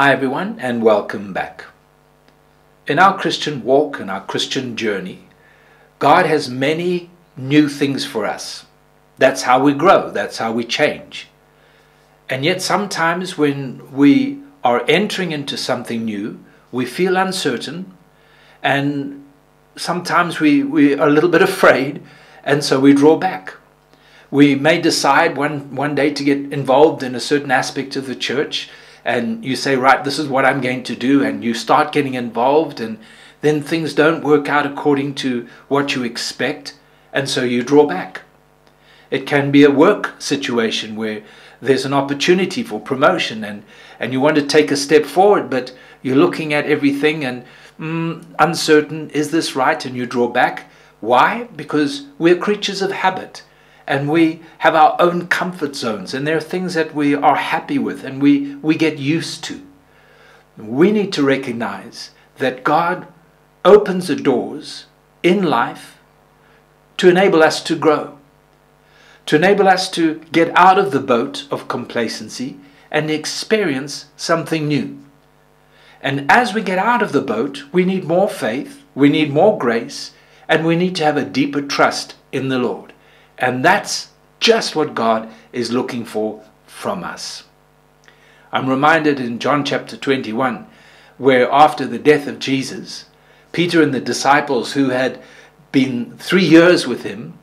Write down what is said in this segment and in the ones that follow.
Hi everyone, and welcome back. In our Christian walk and our Christian journey, God has many new things for us. That's how we grow, that's how we change. And yet sometimes when we are entering into something new, we feel uncertain, and sometimes we are a little bit afraid, and so we draw back. We may decide one day to get involved in a certain aspect of the church, and you say, right, this is what I'm going to do, and you start getting involved, and then things don't work out according to what you expect, and so you draw back. It can be a work situation where there's an opportunity for promotion, and you want to take a step forward, but you're looking at everything and uncertain, is this right? And you draw back. Why? Because we're creatures of habit. And we have our own comfort zones, and there are things that we are happy with and we get used to. We need to recognize that God opens the doors in life to enable us to grow, to enable us to get out of the boat of complacency and experience something new. And as we get out of the boat, we need more faith, we need more grace, and we need to have a deeper trust in the Lord. And that's just what God is looking for from us. I'm reminded in John chapter 21, where after the death of Jesus, Peter and the disciples who had been 3 years with him,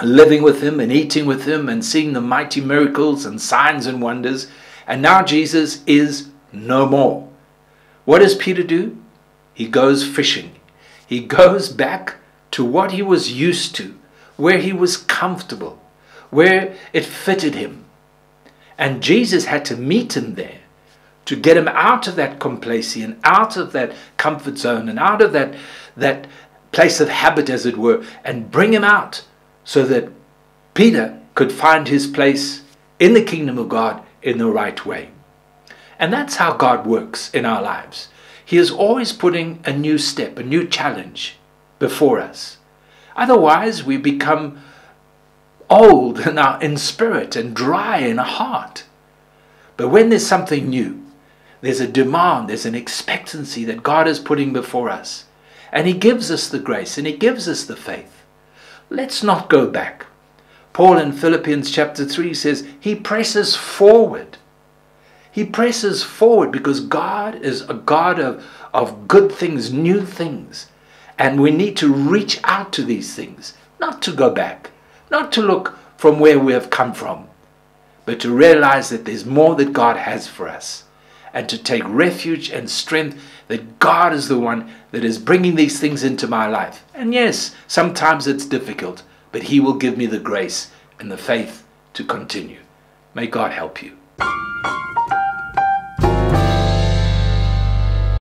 living with him and eating with him and seeing the mighty miracles and signs and wonders, and now Jesus is no more. What does Peter do? He goes fishing. He goes back to what he was used to, where he was comfortable, where it fitted him. And Jesus had to meet him there to get him out of that complacency and out of that comfort zone and out of that place of habit, as it were, and bring him out so that Peter could find his place in the kingdom of God in the right way. And that's how God works in our lives. He is always putting a new step, a new challenge before us. Otherwise, we become old in spirit and dry in heart. But when there's something new, there's a demand, there's an expectancy that God is putting before us. And He gives us the grace and He gives us the faith. Let's not go back. Paul in Philippians chapter 3 says He presses forward. He presses forward because God is a God of good things, new things. And we need to reach out to these things, not to go back, not to look from where we have come from, but to realize that there's more that God has for us, and to take refuge and strength that God is the one that is bringing these things into my life. And yes, sometimes it's difficult, but He will give me the grace and the faith to continue. May God help you.